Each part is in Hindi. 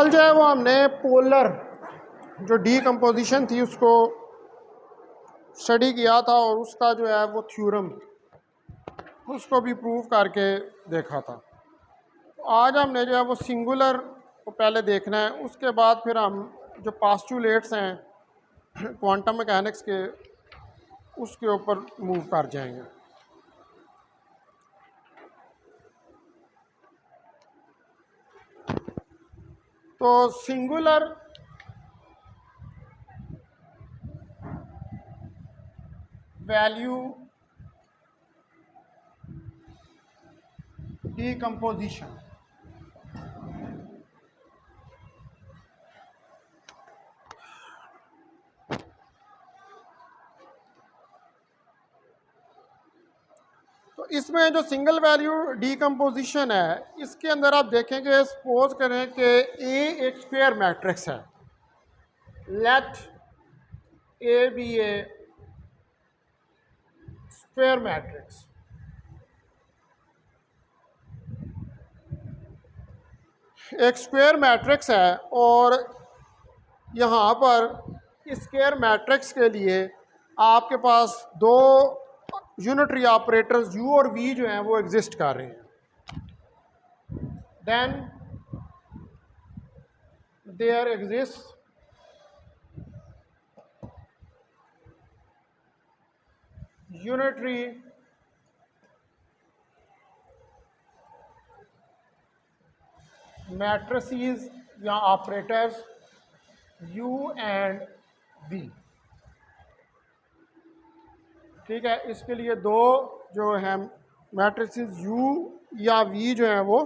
कल जो है वो हमने पोलर जो डीकम्पोजिशन थी उसको स्टडी किया था और उसका जो है वो थ्योरम उसको भी प्रूव करके देखा था। आज हमने जो है वो सिंगुलर को पहले देखना है, उसके बाद फिर हम जो पास्टुलेट्स हैं क्वांटम मैकेनिक्स के उसके ऊपर मूव कर जाएंगे। तो सिंगुलर वैल्यू डीकम्पोजिशन, तो इसमें जो सिंगल वैल्यू डीकम्पोजिशन है इसके अंदर आप देखेंगे, सपोज करें कि ए एक स्क्वायर मैट्रिक्स है, let A be a square matrix. एक स्क्वायर मैट्रिक्स है और यहाँ पर इस स्क्वायर मैट्रिक्स के लिए आपके पास दो यूनिटरी ऑपरेटर्स u और v जो हैं वो एग्जिस्ट कर रहे हैं। Then there exist unitary matrices या ऑपरेटर्स u एंड v। ठीक है, इसके लिए दो जो हैं मैट्रिसेस u या v जो हैं वो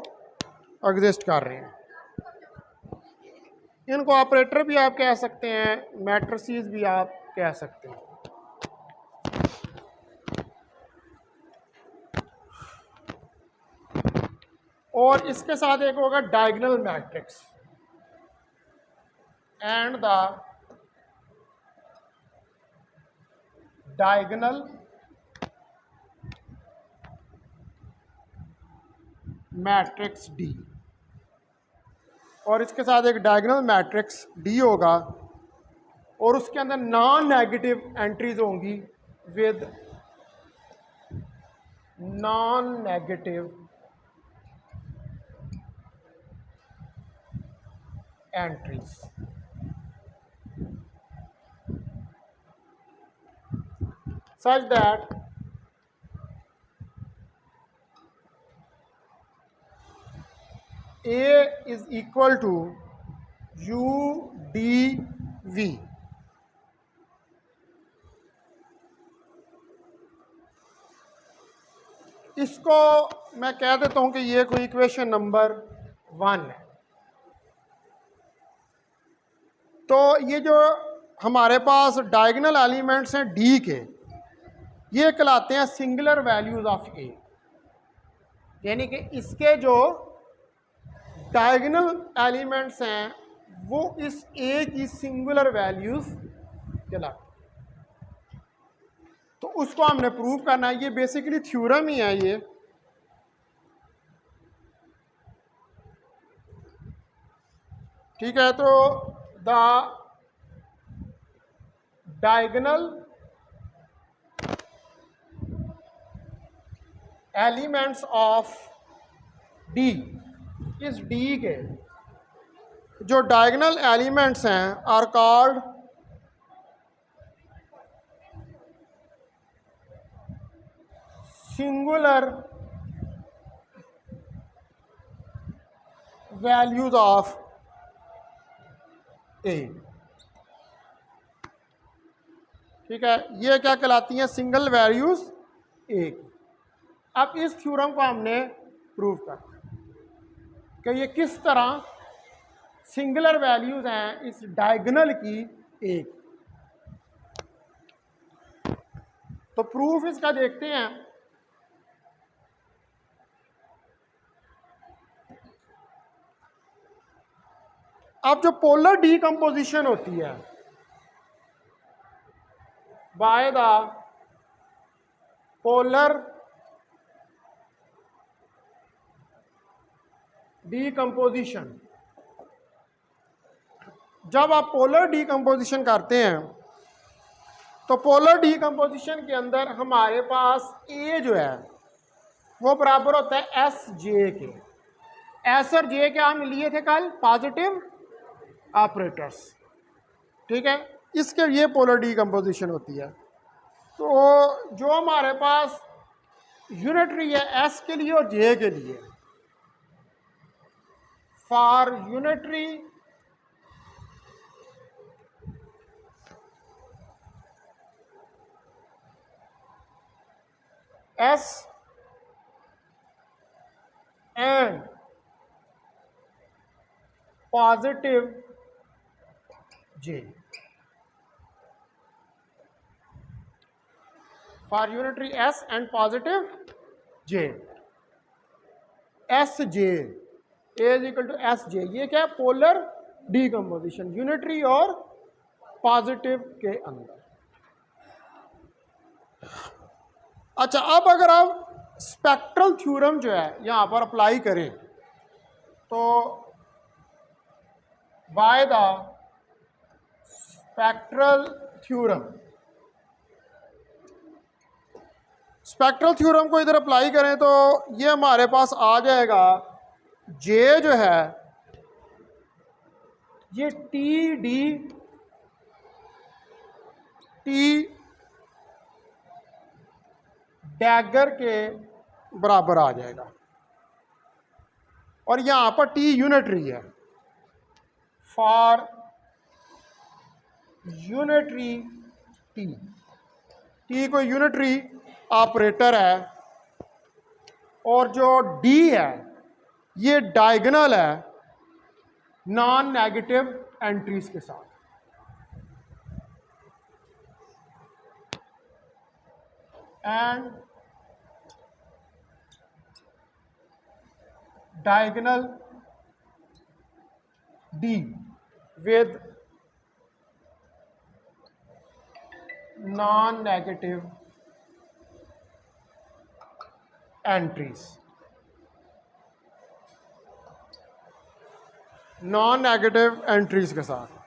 एग्जिस्ट कर रहे हैं। इनको ऑपरेटर भी आप कह सकते हैं, मैट्रिसेस भी आप कह सकते हैं। और इसके साथ एक होगा diagonal matrix and the diagonal matrix D, और इसके साथ एक डायगोनल मैट्रिक्स डी होगा और उसके अंदर नॉन नेगेटिव एंट्रीज होंगी with non negative entries. such that A is equal to u d v। इसको मैं कह देता हूं कि ये कोई इक्वेशन नंबर 1 है। तो ये जो हमारे पास डायगोनल एलिमेंट्स हैं डी के, ये कहलाते हैं सिंगुलर वैल्यूज ऑफ ए, यानी कि इसके जो डायगोनल एलिमेंट्स हैं वो इस ए की सिंगुलर वैल्यूज कहलाते हैं। तो उसको हमने प्रूव करना है, ये बेसिकली थ्योरम ही है ये। ठीक है, तो the diagonal elements of D, इस डी के जो डायगोनल एलिमेंट्स हैं are called singular values of A. ठीक है, ये क्या कहलाती हैं? सिंगल वैल्यूज ए की। अब इस थ्योरम को हमने प्रूव करना कि ये किस तरह सिंगुलर वैल्यूज हैं इस डायगोनल की ए की। तो प्रूफ इसका देखते हैं। अब जो पोलर डीकम्पोजिशन होती है बाय द पोलर डीकम्पोजिशन, जब आप पोलर डीकम्पोजिशन करते हैं तो पोलर डीकम्पोजिशन के अंदर हमारे पास ए जो है वो बराबर होता है एस जे के। एस और जे के हम लिए थे कल पॉजिटिव ऑपरेटर्स, ठीक है। इसके ये पोलर डीकम्पोजिशन होती है। तो जो हमारे पास यूनिटरी है एस के लिए और जे के लिए, for unitary S and positive J, for unitary S and positive J, S J is equal to S J. ये क्या है? पोलर डीकम्पोजिशन यूनिटरी और पॉजिटिव के अंदर। अच्छा, अब अगर आप स्पेक्ट्रल थ्योरम जो है यहां पर अप्लाई करें तो by the spectral theorem, spectral theorem को इधर अप्लाई करें तो ये हमारे पास आ जाएगा जे जो है ये टी डी टी डैगर के बराबर आ जाएगा और यहां पर टी यूनिटरी है। फॉर यूनिटरी टी, टी कोई यूनिटरी ऑपरेटर है और जो डी है ये डायगोनल है नॉन नेगेटिव एंट्रीज के साथ। And diagonal D with non-negative entries, non-negative entries के साथ।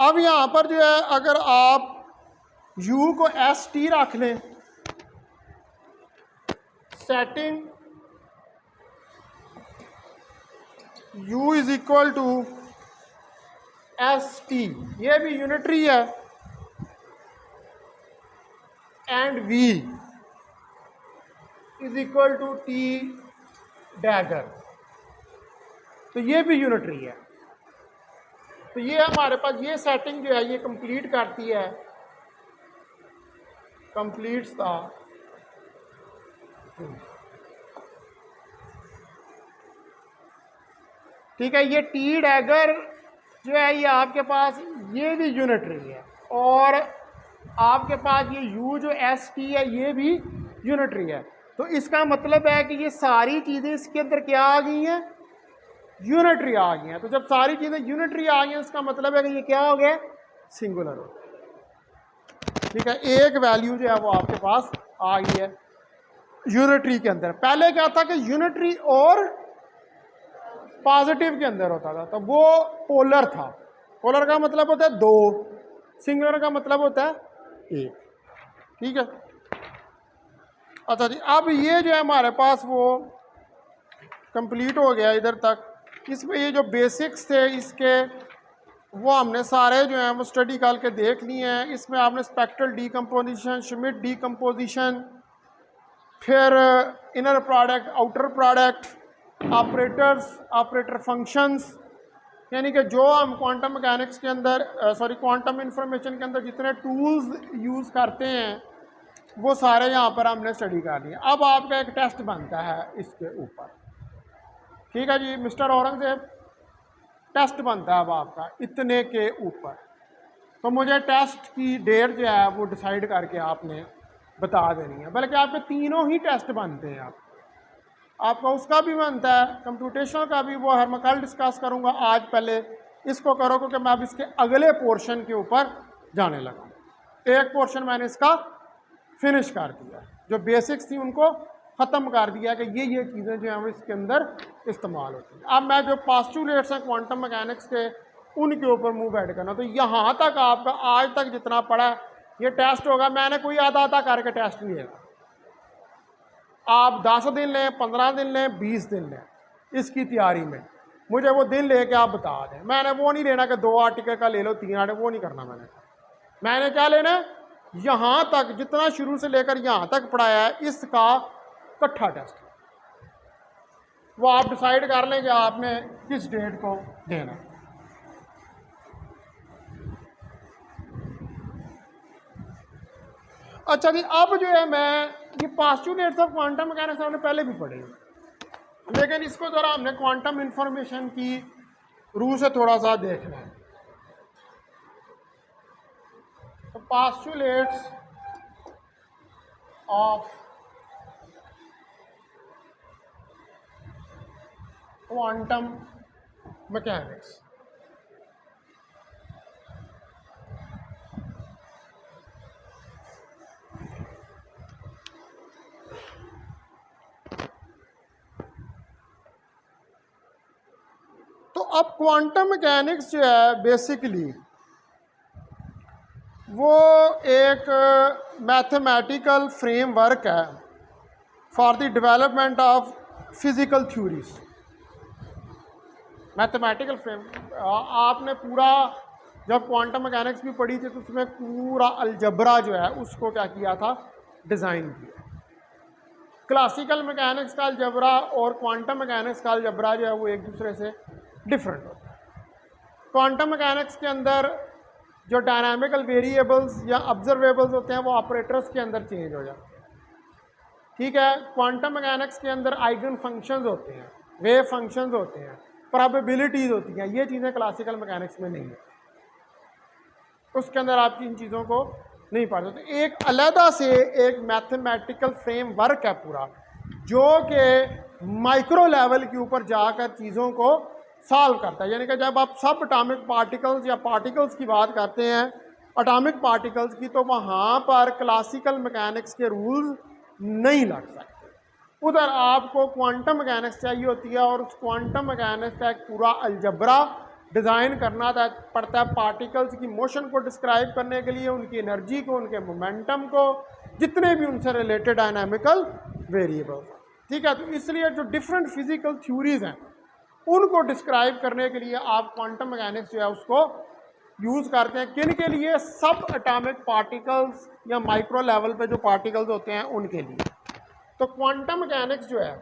अब यहां पर जो है अगर आप U को एस टी रख लें, setting U is equal to S T, ये भी यूनिटरी है, and V is equal to T dagger, तो ये भी यूनिटरी है। तो ये हमारे पास ये सेटिंग जो है ये कंप्लीट करती है, कंप्लीट्स द ठीक है। ये टी डैगर जो है ये आपके पास ये भी यूनिटरी है और आपके पास ये यू जो एस टी है ये भी यूनिटरी है। तो इसका मतलब है कि ये सारी चीज़ें इसके अंदर क्या आ गई हैं? यूनिटरी आ गई हैं। तो जब सारी चीज़ें यूनिटरी आ गई हैं इसका मतलब है कि ये क्या हो गया? सिंगुलर हो गया। ठीक है, एक वैल्यू जो है वो आपके पास आ गई है यूनिटरी के अंदर। पहले क्या था कि यूनिटरी और पॉजिटिव के अंदर होता था, तो वो पोलर था। पोलर का मतलब होता है दो, सिंगुलर का मतलब होता है एक। ठीक है, अच्छा जी, अब ये जो है हमारे पास वो कंप्लीट हो गया इधर तक। इसमें ये जो बेसिक्स थे इसके वो हमने सारे जो हैं वो स्टडी करके देख लिए हैं। इसमें आपने स्पेक्ट्रल डीकम्पोजिशन, श्मिट डीकम्पोजिशन, फिर inner product, outer product, operators, operator functions, यानी कि जो हम क्वांटम मैकेनिक्स के अंदर क्वांटम इंफॉर्मेशन के अंदर जितने टूल्स यूज़ करते हैं वो सारे यहाँ पर हमने स्टडी कर लिए। अब आपका एक टेस्ट बनता है इसके ऊपर। ठीक है जी मिस्टर औरंगजेब, टेस्ट बनता है अब आपका इतने के ऊपर। तो मुझे टेस्ट की डेट जो है वो डिसाइड करके आपने बता देनी है। बल्कि आपके तीनों ही टेस्ट बनते हैं। आपका उसका भी बनता है, कंप्यूटेशनल का भी, वो हर मैं कल डिस्कस करूँगा। आज पहले इसको करो क्योंकि मैं अब इसके अगले पोर्शन के ऊपर जाने लगा। एक पोर्शन मैंने इसका फिनिश कर दिया, जो बेसिक्स थी उनको ख़त्म कर दिया कि ये चीज़ें जो हैं वो इसके अंदर इस्तेमाल होती हैं। अब मैं जो पास्टुलेट्स हैं क्वांटम मैकेनिक्स के उनके ऊपर मूव ऐड करना। तो यहाँ तक आपका आज तक जितना पढ़ा है ये टेस्ट होगा, मैंने कोई आधा करके टेस्ट नहीं लेना। आप 10 दिन लें, 15 दिन लें, 20 दिन लें, इसकी तैयारी में मुझे वो दिन लेके आप बता दें। मैंने वो नहीं लेना कि 2 आर्टिकल का ले लो, 3 आर्टिकल, वो नहीं करना। मैंने क्या लेना है, यहाँ तक जितना शुरू से लेकर यहाँ तक पढ़ाया है इसका इकट्ठा टेस्ट, वो आप डिसाइड कर लें कि आपने किस डेट को देना। अच्छा जी, अब जो है मैं ये पास्टुलेट्स ऑफ क्वांटम मैकेनिक्स हमने पहले भी पढ़े, लेकिन इसको जरा हमने क्वांटम इंफॉर्मेशन की रूह से थोड़ा सा देखना है। तो पास्टुलेट्स ऑफ क्वांटम मैकेनिक्स, तो अब क्वांटम मैकेनिक्स जो है बेसिकली वो एक मैथमेटिकल फ्रेमवर्क है for the development of physical theories. Mathematical frame, आपने पूरा जब क्वांटम मैकेनिक्स भी पढ़ी थी तो उसमें पूरा अलजबरा जो है उसको क्या किया था, डिज़ाइन किया। क्लासिकल मैकेनिक्स का अलजबरा और क्वांटम मैकेनिक्स का अलजबरा जो है वो एक दूसरे से डिफरेंट होता है। क्वांटम मैकेनिक्स के अंदर जो डायनामिकल वेरिएबल्स या ऑब्जर्वेबल्स होते हैं वो ऑपरेटर्स के अंदर चेंज हो जाते हैं, ठीक है। क्वांटम मैकेनिक्स के अंदर आइगन फंक्शंस होते हैं, वेव फंक्शंस होते हैं, प्रोबेबिलिटीज़ होती हैं, ये चीज़ें क्लासिकल मैकेनिक्स में नहीं है, उसके अंदर आप इन चीज़ों को नहीं पढ़ सकते। तो एक अलहदा से एक मैथमेटिकल फ्रेमवर्क है पूरा, जो कि माइक्रो लेवल के ऊपर जाकर चीज़ों को सॉल्व करता है। यानी कि जब आप सब एटॉमिक पार्टिकल्स या पार्टिकल्स की बात करते हैं, एटॉमिक पार्टिकल्स की, तो वहाँ पर क्लासिकल मैकेनिक्स के रूल्स नहीं लग सकते। उधर आपको क्वांटम मैकेनिक्स चाहिए होती है, और उस क्वांटम मैकेनिक्स का एक पूरा अलजबरा डिज़ाइन करना पड़ता है पार्टिकल्स की मोशन को डिस्क्राइब करने के लिए, उनकी एनर्जी को, उनके मोमेंटम को, जितने भी उनसे रिलेटेड डायनामिकल वेरिएबल्स, ठीक है। तो इसलिए जो डिफरेंट फिजिकल थ्योरीज हैं उनको डिस्क्राइब करने के लिए आप क्वांटम मैकेनिक्स जो है उसको यूज़ करते हैं। किन के लिए? सब एटॉमिक पार्टिकल्स या माइक्रो लेवल पे जो पार्टिकल्स होते हैं उनके लिए। तो क्वांटम मैकेनिक्स जो है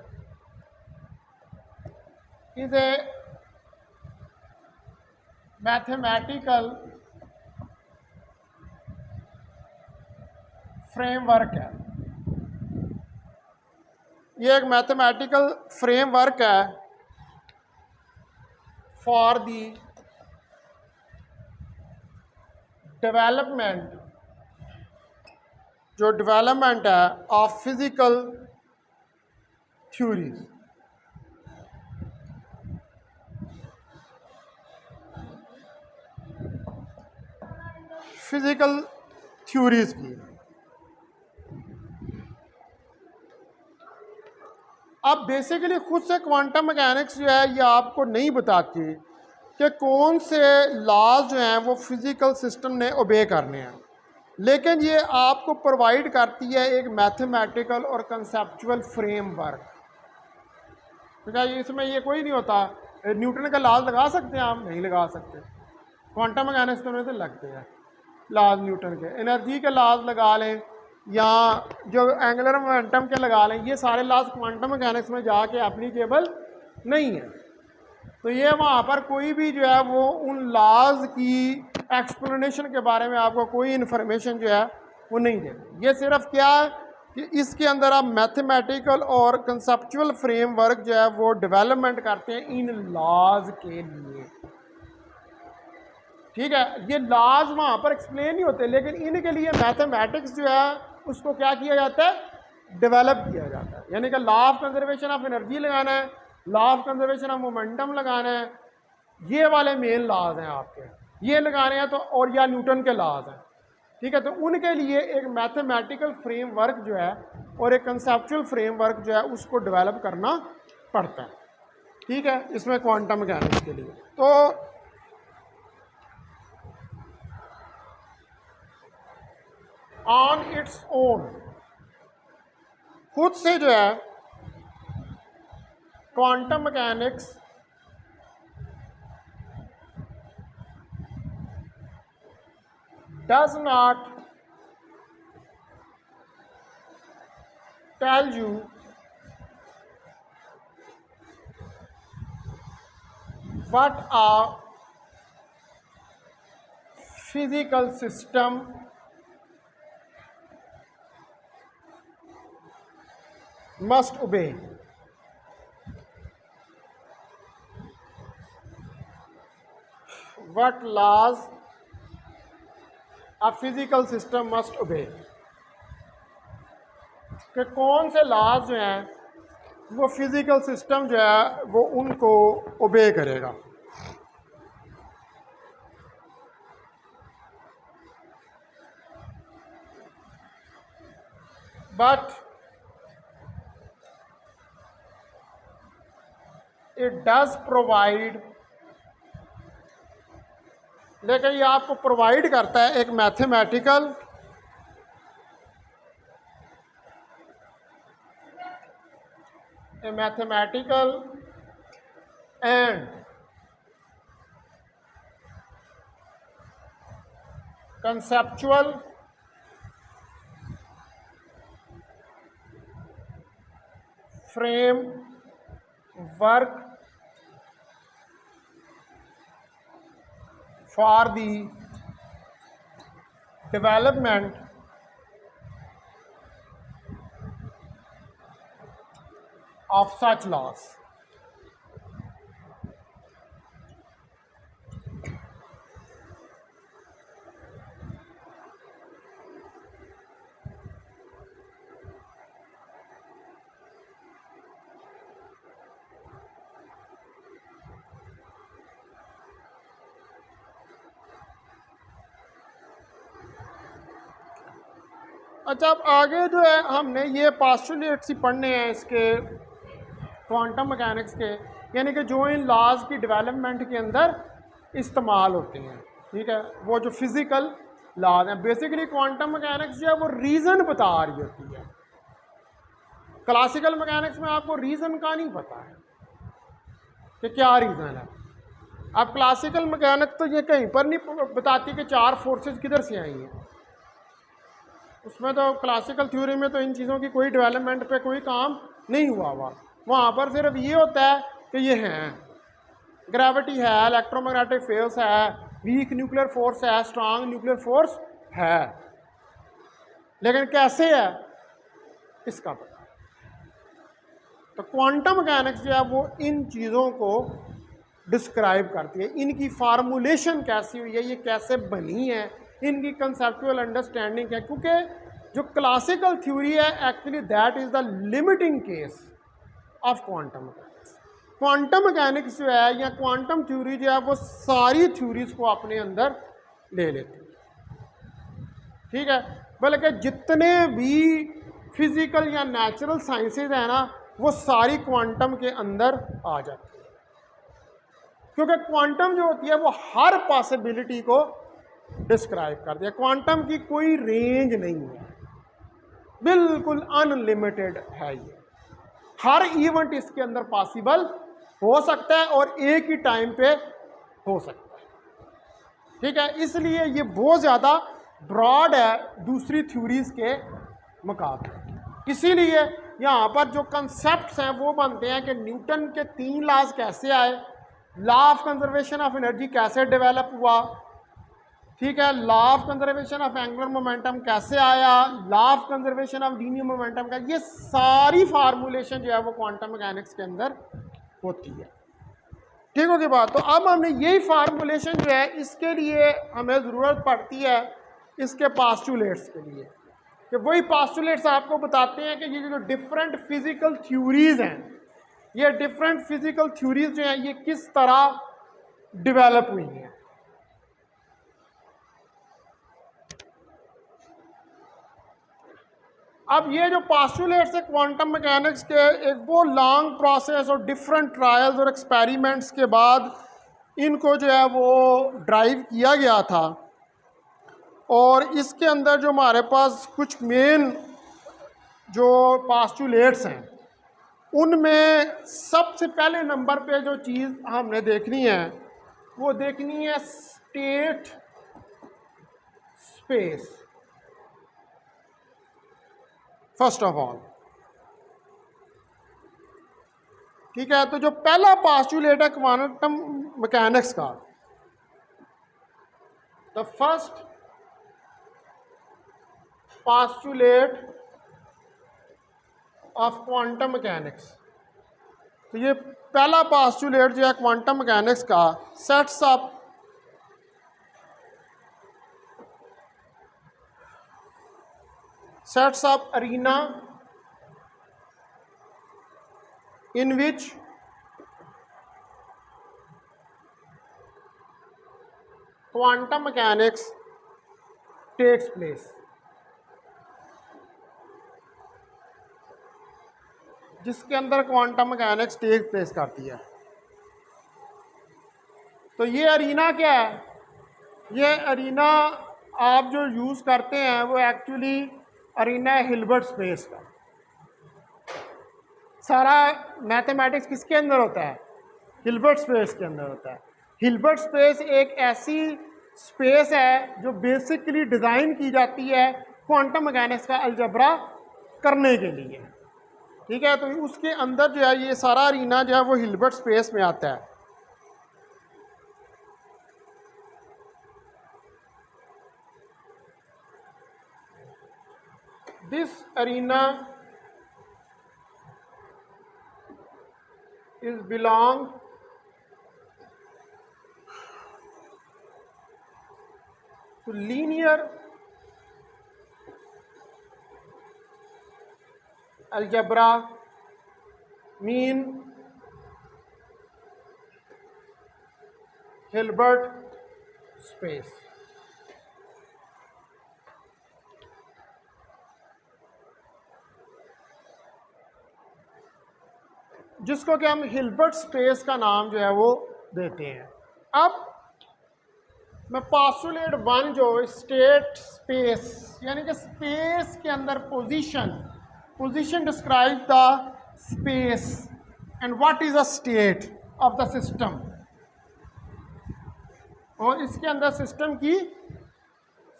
इज ए मैथमेटिकल फ्रेमवर्क है, ये एक मैथमेटिकल फ्रेमवर्क है फॉर दी डेवलपमेंट, जो डेवलपमेंट है of physical theories. Physical theories की। अब बेसिकली खुद से क्वांटम मैकेनिक्स जो है ये आपको नहीं बताती कि कौन से लॉज जो हैं वो फिज़िकल सिस्टम ने ओबे करने हैं, लेकिन ये आपको प्रोवाइड करती है एक मैथमेटिकल और कंसेप्चुअल फ्रेमवर्क। ठीक है, इसमें ये कोई नहीं होता न्यूटन का लॉज लगा सकते हैं आप, नहीं लगा सकते। क्वांटम मैकेनिक्स में तो लगते हैं लॉज न्यूटन के, एनर्जी के लॉज लगा लें या जो एंगुलर मोमेंटम के लगा लें, ये सारे लॉज क्वांटम मैकेनिक्स में जाके एप्लीकेबल नहीं है। तो ये वहाँ पर कोई भी जो है वो उन लॉज की एक्सप्लेनेशन के बारे में आपको कोई इन्फॉर्मेशन जो है वो नहीं देते। ये सिर्फ क्या है कि इसके अंदर आप मैथमेटिकल और कंसेप्चुअल फ्रेमवर्क जो है वो डेवलपमेंट करते हैं इन लॉज के लिए। ठीक है, ये लॉज वहाँ पर एक्सप्लेन नहीं होते, लेकिन इनके लिए मैथमेटिक्स जो है उसको क्या किया जाता है, डेवलप किया जाता है। यानी कि law of conservation of energy लगाना है, law of conservation of momentum लगाना है, ये वाले मेन लॉज हैं आपके, ये लगाने हैं। तो और या न्यूटन के लॉज हैं, ठीक है, तो उनके लिए एक मैथमेटिकल फ्रेमवर्क जो है और एक कंसेप्चुअल फ्रेमवर्क जो है उसको डेवलप करना पड़ता है। ठीक है, इसमें क्वांटम मैकेनिक्स के लिए तो ऑन इट्स ओन खुद से जो है quantum mechanics does not tell you what a physical system must obey. What laws a physical system must obey. कि कौन से लॉज जो हैं वो फिजिकल सिस्टम जो है वो उनको ओबे करेगा। बट इट डज प्रोवाइड, लेकिन ये आपको प्रोवाइड करता है एक mathematical and conceptual frame work for the development of such laws. अच्छा, अब आगे जो है हमने ये पास्टुलेट्स ही पढ़ने हैं इसके क्वांटम मैकेनिक्स के, यानी कि जो इन लॉज की डेवलपमेंट के अंदर इस्तेमाल होते हैं। ठीक है, वो जो फिज़िकल लॉज हैं, बेसिकली क्वांटम मैकेनिक्स जो है वो रीज़न बता रही होती है। क्लासिकल मैकेनिक्स में आपको रीज़न का नहीं पता है कि क्या रीज़न है। अब क्लासिकल मैकेनिक्स तो ये कहीं पर नहीं बताती कि चार फोर्सेस किधर से आई हैं। उसमें तो क्लासिकल थ्योरी में तो इन चीज़ों की कोई डेवलपमेंट पे कोई काम नहीं हुआ। वहाँ पर सिर्फ ये होता है कि ये हैं, ग्रेविटी है, इलेक्ट्रोमैग्नेटिक फील्ड्स है, वीक न्यूक्लियर फोर्स है, स्ट्रांग न्यूक्लियर फोर्स है, लेकिन कैसे है इसका पता। तो क्वांटम मैकेनिक्स जो है वो इन चीज़ों को डिस्क्राइब करती है, इनकी फार्मूलेशन कैसी हुई है, ये कैसे बनी है, इनकी कंसेप्चुअल अंडरस्टैंडिंग है। क्योंकि जो क्लासिकल थ्योरी है actually that is the limiting case of quantum mechanics. Quantum mechanics जो है या क्वांटम थ्योरी जो है वो सारी थ्योरीज को अपने अंदर ले लेती है। ठीक है, बल्कि जितने भी फिजिकल या नेचुरल साइंसेज है ना वो सारी क्वांटम के अंदर आ जाती है, क्योंकि क्वांटम जो होती है वो हर पॉसिबिलिटी को डिस्क्राइब करती है। क्वांटम की कोई रेंज नहीं है, बिल्कुल अनलिमिटेड है। ये हर इवेंट इसके अंदर पॉसिबल हो सकता है और एक ही टाइम पे हो सकता है। ठीक है, इसलिए ये बहुत ज़्यादा ब्रॉड है दूसरी थ्योरीज के मुकाबले। इसीलिए यहाँ पर जो कंसेप्ट्स हैं वो बनते हैं कि न्यूटन के 3 लॉज कैसे आए, law of conservation of energy कैसे डेवलप हुआ, ठीक है, law of conservation of angular momentum कैसे आया, law of conservation of linear momentum का, ये सारी फार्मूलेशन जो है वो क्वांटम मैकेनिक्स के अंदर होती है। ठीक होगी बात। तो अब हमने यही फार्मूलेशन जो है इसके लिए हमें ज़रूरत पड़ती है इसके पास्टुलेट्स के लिए, कि वही पास्टुलेट्स आपको बताते हैं कि ये जो डिफरेंट फिजिकल थ्योरीज हैं, ये डिफरेंट फिजिकल थ्योरीज जो हैं ये किस तरह डेवलप हुई हैं। अब ये जो पास्टुलेट्स है क्वांटम मैकेनिक्स के, एक वो लॉन्ग प्रोसेस और डिफरेंट ट्रायल्स और एक्सपेरिमेंट्स के बाद इनको जो है वो ड्राइव किया गया था। और इसके अंदर जो हमारे पास कुछ मेन जो पास्टुलेट्स हैं, उनमें सबसे पहले नंबर पे जो चीज़ हमने देखनी है वो देखनी है state space. First of all, ठीक है, तो जो पहला पास्टुलेट है क्वांटम मैकेनिक्स का, the first postulate of quantum mechanics, तो ये पहला पास्टुलेट जो है क्वांटम मैकेनिक्स का, sets up arena in which quantum mechanics takes place, जिसके अंदर क्वांटम मैकेनिक्स टेक प्लेस करती है। तो ये अरीना क्या है? ये अरीना आप जो यूज़ करते हैं वो एक्चुअली अरीना है हिल्बर्ट स्पेस का। सारा मैथमेटिक्स किसके अंदर होता है? हिल्बर्ट स्पेस के अंदर होता है। हिल्बर्ट स्पेस एक ऐसी स्पेस है जो बेसिकली डिज़ाइन की जाती है क्वांटम मैकेनिक्स का अलजबरा करने के लिए, ठीक है। तो उसके अंदर जो है ये सारा अरीना जो है वो हिल्बर्ट स्पेस में आता है। This arena is belong to linear algebra, mean Hilbert space। जिसको कि हम हिल्बर्ट स्पेस का नाम जो है वो देते हैं। अब मैं पास्टुलेट 1 जो स्टेट स्पेस, यानी कि स्पेस के अंदर position describe the space and what is a state of the system, और इसके अंदर सिस्टम की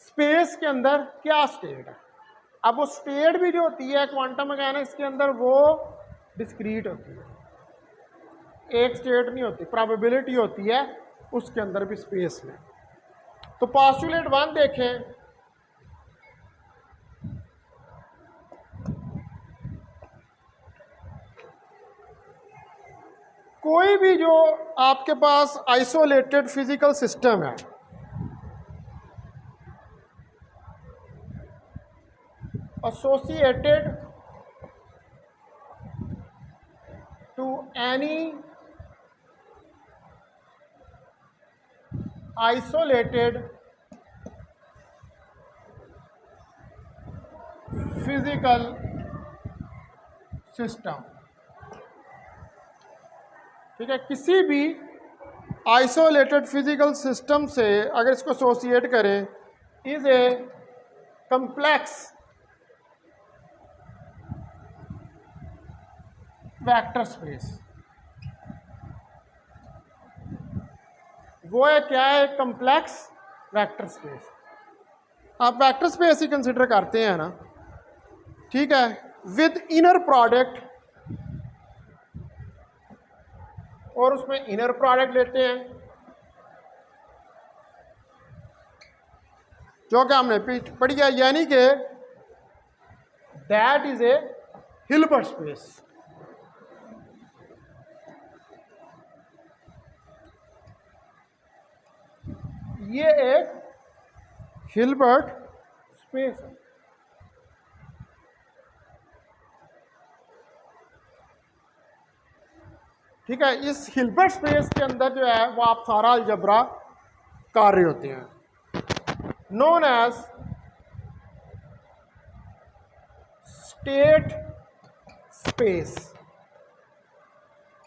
स्पेस के अंदर क्या स्टेट है। अब वो स्टेट भी जो होती है क्वांटम मैकेनिक्स के अंदर वो डिस्क्रीट होती है, एक स्टेट नहीं होती, प्रोबेबिलिटी होती है उसके अंदर भी स्पेस में। तो पास्टुलेट 1 देखें, कोई भी जो आपके पास आइसोलेटेड फिजिकल सिस्टम है, associated to any isolated physical system, ठीक है। किसी भी आइसोलेटेड फिजिकल सिस्टम से अगर इसको एसोसिएट करें, is a complex vector space. वो है क्या है? Complex vector space. आप वेक्टर स्पेस ही कंसिडर करते हैं ना, ठीक है, विद इनर प्रोडक्ट, और उसमें इनर प्रोडक्ट लेते हैं जो कि हमने पढ़ी है, यानी कि that is a Hilbert space. ये एक हिल्बर्ट स्पेस है। ठीक है, इस हिल्बर्ट स्पेस के अंदर जो है वो आप सारा अलजबरा कर रहे होते हैं, नोन एज स्टेट स्पेस,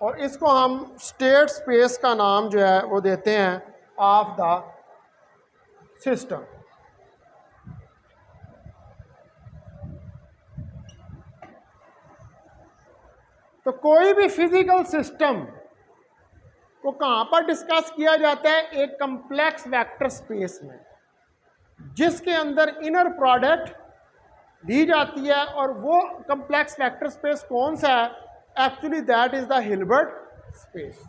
और इसको हम स्टेट स्पेस का नाम जो है वो देते हैं ऑफ द सिस्टम। तो कोई भी फिजिकल सिस्टम को कहाँ पर डिस्कस किया जाता है? एक कम्प्लेक्स वेक्टर स्पेस में, जिसके अंदर इनर प्रोडक्ट दी जाती है। और वो कम्प्लेक्स वेक्टर स्पेस कौन सा है? Actually that is the Hilbert space.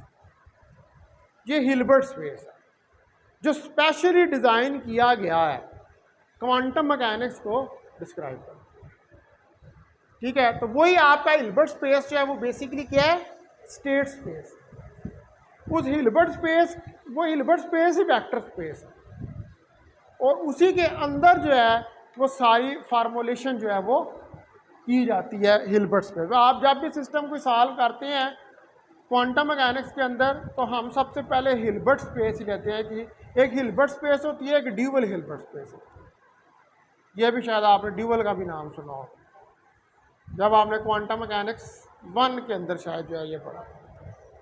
ये हिल्बर्ट स्पेस है जो स्पेशली डिज़ाइन किया गया है क्वांटम मैकेनिक्स को डिस्क्राइब करने। ठीक है, तो वही आपका हिल्बर्ट स्पेस जो है वो बेसिकली क्या है? State space. उस हिल्बर्ट स्पेस, वो हिल्बर्ट स्पेस ही वेक्टर स्पेस है, और उसी के अंदर जो है वो सारी फार्मूलेशन जो है वो की जाती है हिल्बर्ट स्पेस। आप जब भी सिस्टम को सॉल्व करते हैं क्वांटम मैकेनिक्स के अंदर, तो हम सबसे पहले हिल्बर्ट स्पेस ही कहते हैं कि एक हिल्बर्ट स्पेस होती है, एक ड्यूअल हिल्बर्ट स्पेस होती है। यह भी शायद आपने ड्यूअल का भी नाम सुना हो, जब आपने क्वांटम मैकेनिक्स 1 के अंदर शायद जो है ये पढ़ा।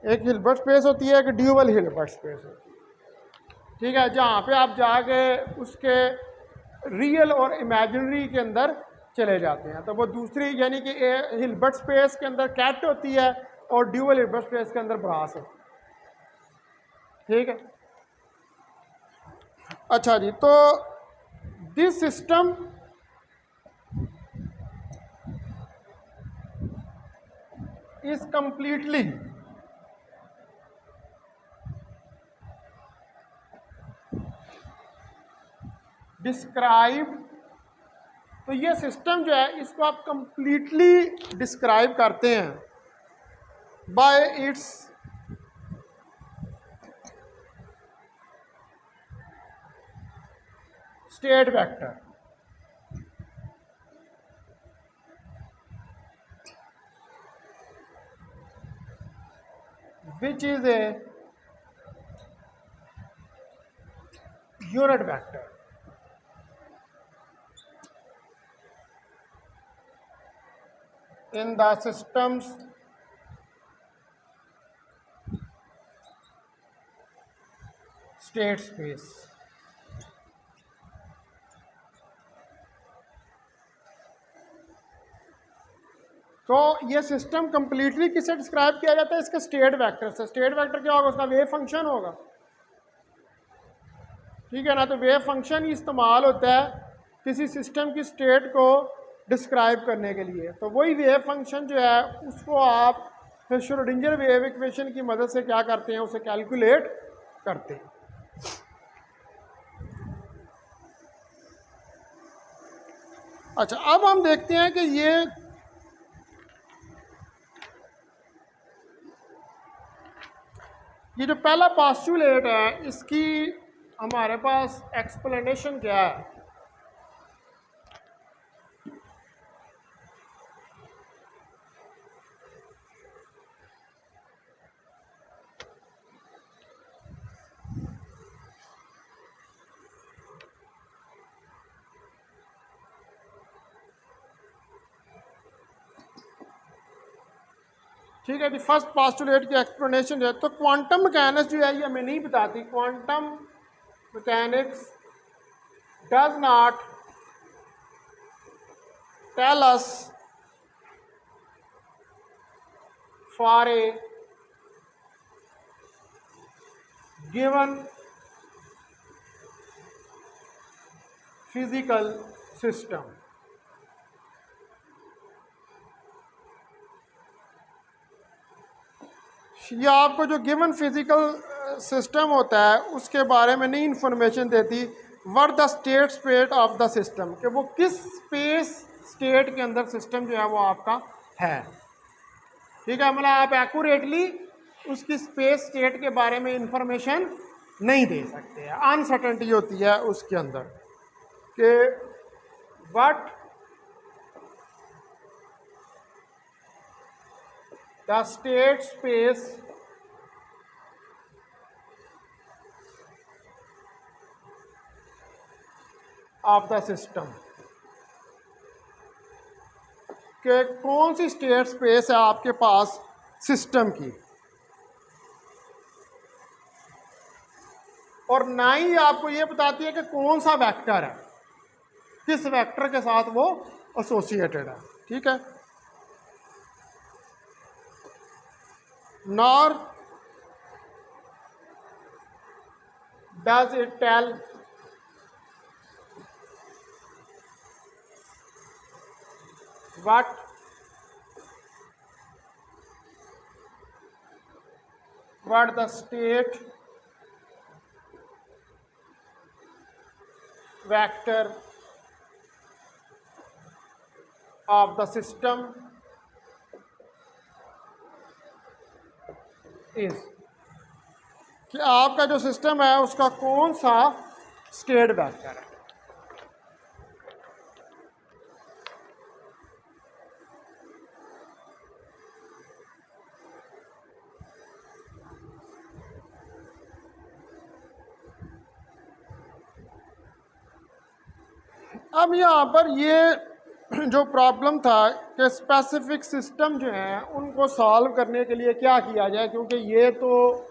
एक हिल्बर्ट स्पेस होती है, एक ड्यूअल हिल्बर्ट स्पेस होती है। ठीक है, जहाँ पे आप जाके उसके रियल और इमेजिनरी के अंदर चले जाते हैं, तो वो दूसरी यानी कि हिल्बर्ट स्पेस के अंदर कैट होती है और ड्यूअल हिल्बर्ट स्पेस के अंदर ब्रास होती है। ठीक है, अच्छा जी, तो this system is completely describe. तो ये सिस्टम जो है इसको आप कंप्लीटली डिस्क्राइब करते हैं bye it's state vector, which is a unit vector. In the system's state space. तो ये सिस्टम कंप्लीटली किससे डिस्क्राइब किया जाता है? इसके स्टेट वेक्टर से। स्टेट वेक्टर क्या होगा? उसका वेव फंक्शन होगा। ठीक है ना, तो वेव फंक्शन ही इस्तेमाल होता है किसी सिस्टम की स्टेट को डिस्क्राइब करने के लिए। तो वही वेव फंक्शन जो है उसको आप फिर श्रोडिंगर वेव इक्वेशन की मदद से क्या करते हैं? उसे कैलकुलेट करते हैं। अच्छा, अब हम देखते हैं कि ये जो पहला पोस्टुलेट है इसकी हमारे पास एक्सप्लेनेशन क्या है? ठीक है जी, फर्स्ट पोस्टुलेट की एक्सप्लेनेशन जो है, तो क्वांटम मैकेनिक्स जो है ये हमें नहीं बताती। Quantum mechanics does not tell us for a given physical system. ये आपको जो गिवन फिजिकल सिस्टम होता है उसके बारे में नहीं इंफॉर्मेशन देती what the state space of the system, कि वो किस स्पेस स्टेट के अंदर सिस्टम जो है वो आपका है। ठीक है, मतलब आप एक्यूरेटली उसकी स्पेस स्टेट के बारे में इंफॉर्मेशन नहीं दे सकते हैं। अनसर्टेनिटी होती है उसके अंदर कि what the state space of the system। कि कौन सी स्टेट स्पेस है आपके पास सिस्टम की, और ना ही आपको ये बताती है कि कौन सा वेक्टर है, किस वेक्टर के साथ वो एसोसिएटेड है। ठीक है, nor does it tell what the state vector of the system is, कि आपका जो सिस्टम है उसका कौन सा स्टेट वेक्टर है। अब यहाँ पर ये जो प्रॉब्लम था कि स्पेसिफिक सिस्टम जो हैं उनको सॉल्व करने के लिए क्या किया जाए, क्योंकि ये तो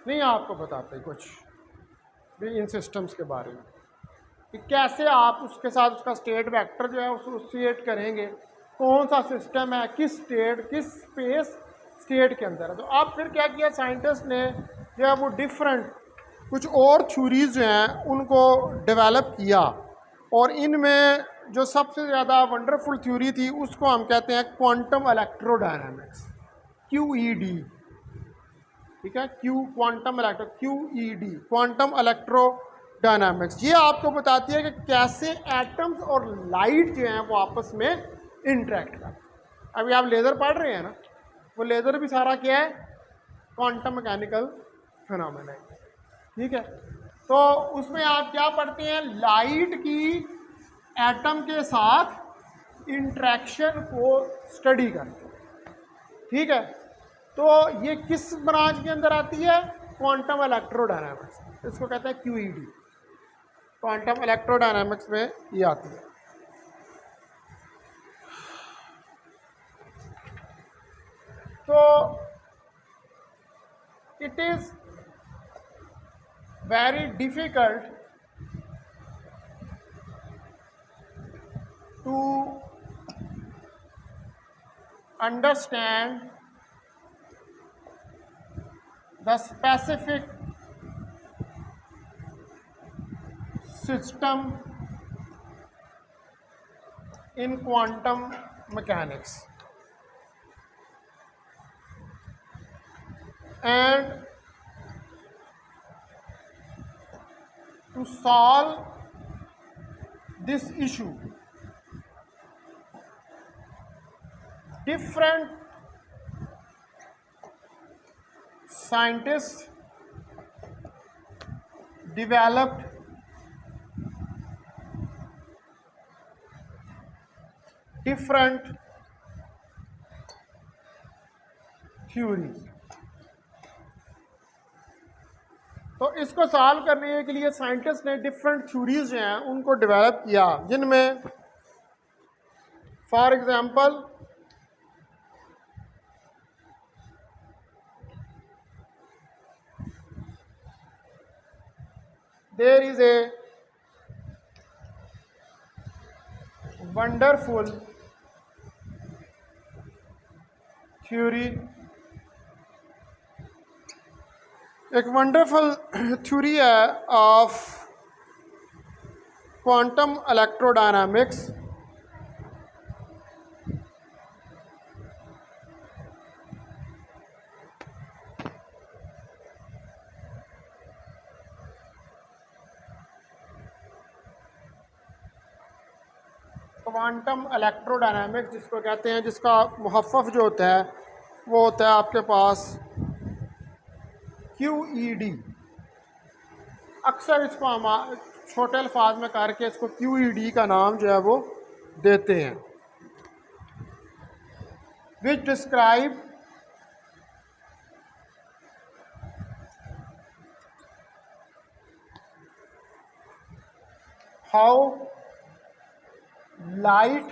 नहीं आपको बताते कुछ भी इन सिस्टम्स के बारे में कि कैसे आप उसके साथ उसका स्टेट वेक्टर जो है उसको एसोसिएट करेंगे, कौन सा सिस्टम है, किस स्टेट किस स्पेस स्टेट के अंदर है। तो अब फिर क्या किया साइंटिस्ट ने, जो है वो डिफरेंट कुछ और थ्योरीज जो हैं उनको डेवलप किया, और इनमें जो सबसे ज़्यादा वंडरफुल थ्योरी थी उसको हम कहते हैं क्वांटम इलेक्ट्रोडायनामिक्स, QED। ठीक है, QED, क्वांटम इलेक्ट्रोडायनामिक्स। ये आपको बताती है कि कैसे एटम्स और लाइट जो हैं वो आपस में इंटरेक्ट करते हैं। अभी आप लेज़र पढ़ रहे हैं ना, वो लेज़र भी सारा क्या है, क्वांटम मैकेनिकल फिनोमेना है। ठीक है, तो उसमें आप क्या पढ़ते हैं, लाइट की एटम के साथ इंटरेक्शन को स्टडी करते हैं। ठीक है, तो ये किस ब्रांच के अंदर आती है, क्वांटम इलेक्ट्रोडायनामिक्स, इसको कहते हैं QED, क्वांटम इलेक्ट्रोडायनामिक्स में ये आती है। तो it is very difficult to understand the specific system in quantum mechanics, and to solve this issue different scientists developed different theories। तो इसको सॉल्व करने के लिए साइंटिस्ट ने डिफरेंट थ्योरीज जो हैं उनको डेवलप किया, जिनमें for example there is a wonderful theory, एक वंडरफुल थ्योरी है of quantum electrodynamics, quantum electrodynamics जिसको कहते हैं, जिसका मुहफ़्फ़फ़ जो होता है वो होता है आपके पास QED। अक्सर इसको हम छोटे अल्फाज में करके इसको QED का नाम जो है वो देते हैं, विच describe how light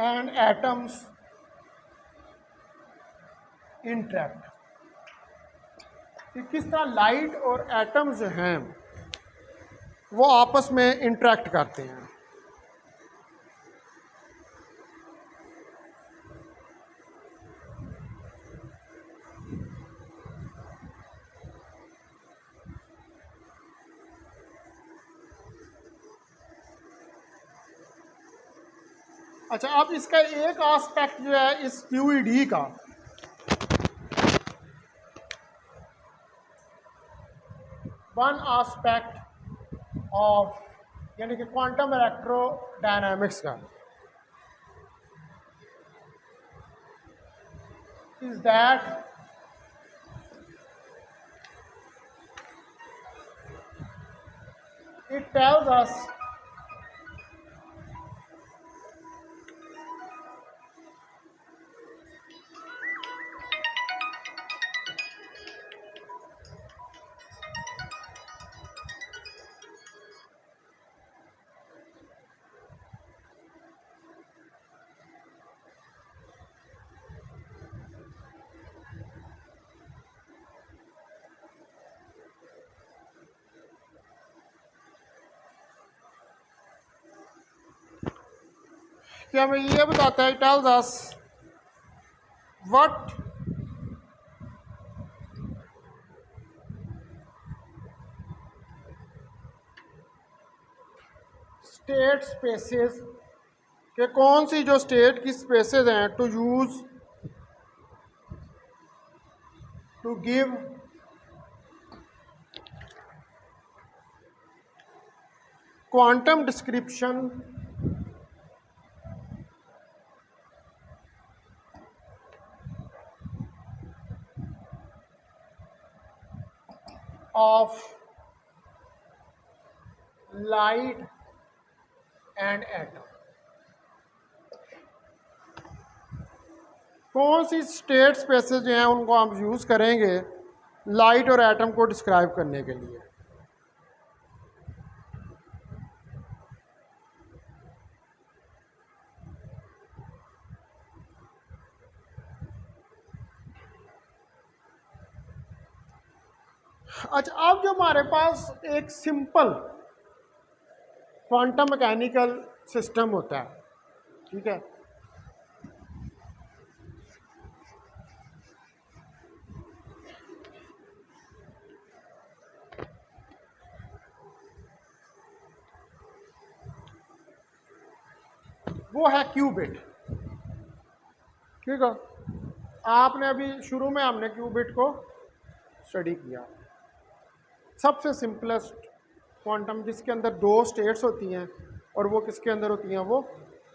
and atoms interact, कि किस तरह लाइट और एटम्स जो हैं वो आपस में इंटरैक्ट करते हैं। अच्छा, अब इसका एक एस्पेक्ट जो है इस क्यूईडी का, वन एस्पेक्ट ऑफ यानी कि क्वांटम इलेक्ट्रोडायनामिक्स का, is that it tells us कि हमें ये बताता है, tells us what state spaces, कि कौन सी जो स्टेट की स्पेसेस हैं to use to give quantum description of light and atom। कौन सी स्टेट स्पेसेस जो हैं उनको हम यूज़ करेंगे लाइट और एटम को डिस्क्राइब करने के लिए। अच्छा, अब जो हमारे पास एक सिंपल क्वांटम मैकेनिकल सिस्टम होता है, ठीक है, वो है क्यूबिट। ठीक है, आपने अभी शुरू में हमने क्यूबिट को स्टडी किया। सबसे सिंपलेस्ट क्वांटम जिसके अंदर दो स्टेट्स होती हैं, और वो किसके अंदर होती हैं, वो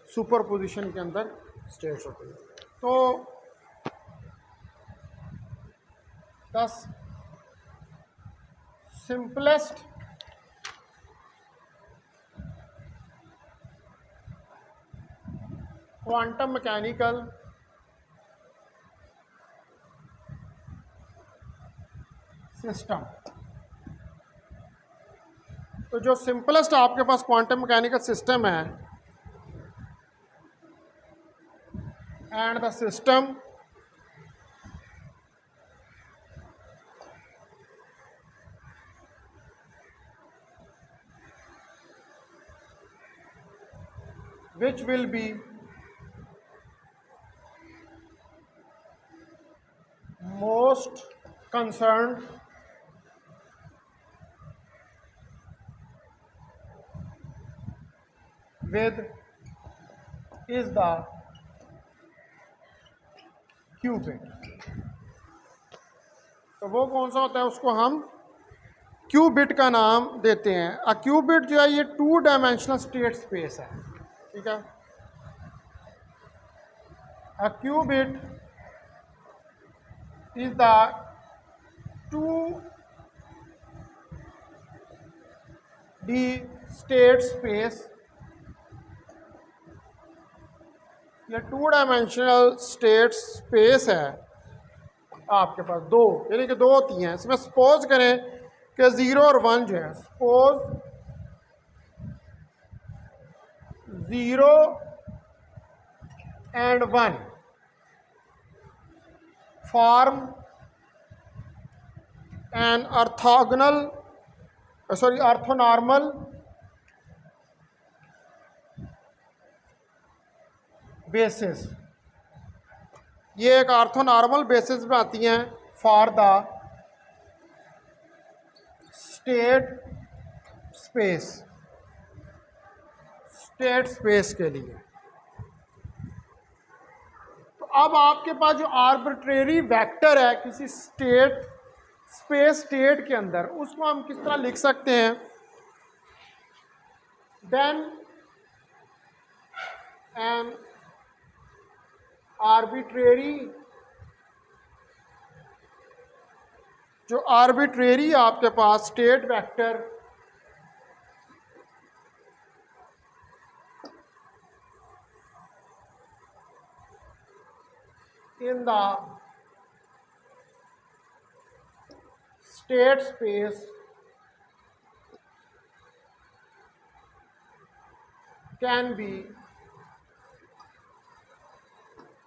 सुपरपोजिशन के अंदर स्टेट्स होती हैं। तो the simplest quantum mechanical system, तो जो सिंपलेस्ट आपके पास क्वांटम मैकेनिकल सिस्टम है, and the system which will be most concerned with is the qubit. तो वो कौन सा होता है, उसको हम क्यूबिट का नाम देते हैं। अ क्यूबिट जो है ये 2 डायमेंशनल स्टेट स्पेस है। ठीक है, a qubit is the 2D state space, ये 2 डायमेंशनल स्टेट स्पेस है आपके पास, दो यानी कि दो होती हैं। इसमें सपोज करें कि 0 और 1 जो है, suppose 0 and 1 form an orthonormal basis. ये एक ऑर्थोनॉर्मल बेसिस में आती हैं फॉर द स्टेट स्पेस के लिए. तो अब आपके पास जो आर्बिट्रेरी वेक्टर है किसी स्टेट के अंदर, उसको हम किस तरह लिख सकते हैं? देन एन आर्बिट्रेरी आपके पास state vector in the state space can be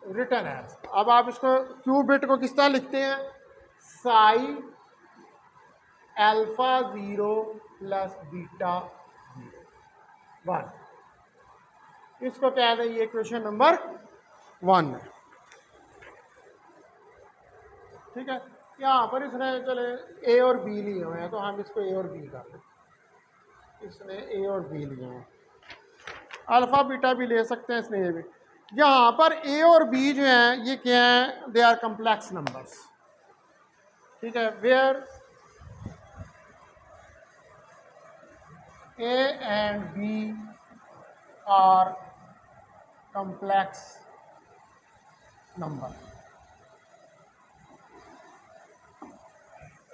written as. अब आप इसको क्यूबिट को किस तरह लिखते हैं? Sai alpha 0 plus beta 1. इसको क्या है? ये क्वेश्चन नंबर 1 है. ठीक है. यहाँ पर इसने चले ए और बी लिए हुए हैं, तो हम इसको ए और बी कर लें. इसने ए और बी लिए हैं, अल्फा बीटा भी ले सकते हैं, इसने ये भी. यहाँ पर ए और बी जो हैं ये क्या हैं? They are complex numbers. ठीक है. Where A and B are complex number.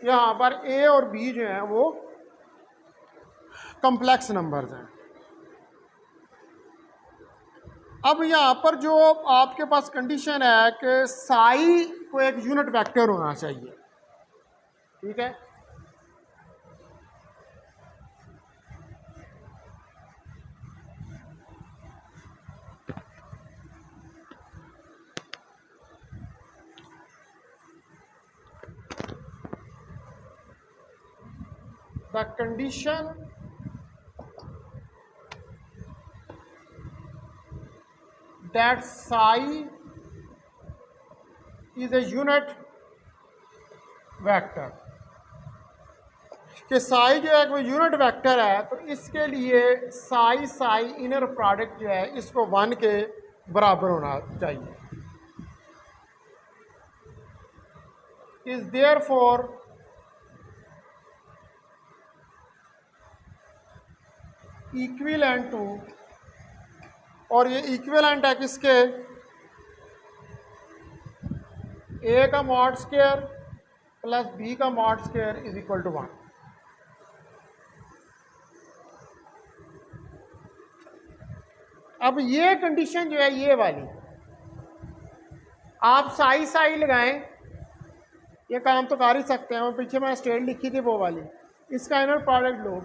यहाँ पर ए और बी जो हैं वो कम्प्लेक्स नंबर्स हैं. अब यहाँ पर जो आपके पास कंडीशन है कि साई को एक यूनिट वेक्टर होना चाहिए. ठीक है. The condition that psi is a unit vector, कि साई जो है वो यूनिट वेक्टर है, तो इसके लिए साई इनर प्रोडक्ट जो है इसको 1 के बराबर होना चाहिए. इज देयरफॉर इक्विवेलेंट टू, और ये इक्विवेलेंट है किसके? ए का मॉड स्क्वायर प्लस बी का mod square is equal to 1. अब ये कंडीशन जो है ये वाली, आप साई लगाएं, ये काम तो कर ही सकते हैं. और पीछे मैंने स्टेट लिखी थी वो वाली, इसका इनर प्रोडक्ट लो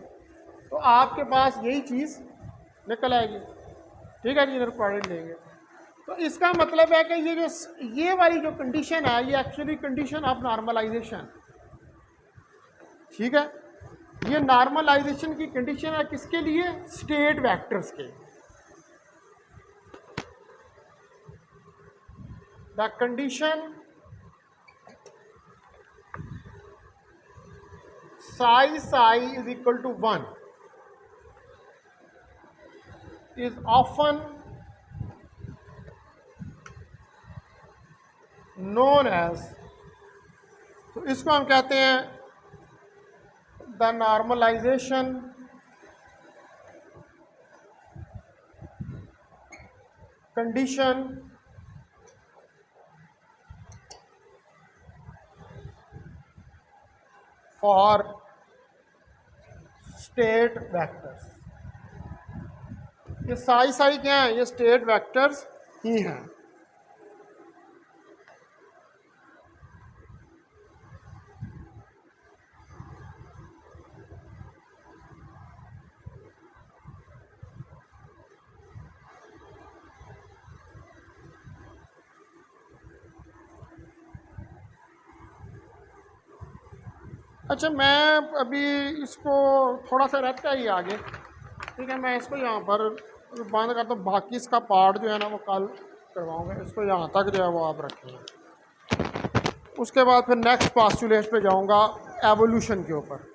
तो आपके पास यही चीज़ निकल आएगी. ठीक है जी. इनर प्रोडक्ट लेंगे तो इसका मतलब है कि ये वाली जो कंडीशन है ये एक्चुअली कंडीशन ऑफ नॉर्मलाइजेशन. ठीक है. ये नॉर्मलाइजेशन की कंडीशन है किसके लिए? स्टेट वेक्टर्स के. The condition psi is equal to 1 is often known as, तो इसको हम कहते हैं the normalization condition for state vectors. ये साई क्या है? ये स्टेट वेक्टर्स ही हैं. अच्छा, मैं अभी इसको थोड़ा सा रहता ही आगे, ठीक है, मैं इसको यहाँ पर बंद करता हूँ। बाकी इसका पार्ट जो है ना वो कल करवाऊँगा। इसको यहाँ तक जो है वो आप रखेंगे। उसके बाद फिर नेक्स्ट पास्टुलेट पे जाऊँगा एवोल्यूशन के ऊपर।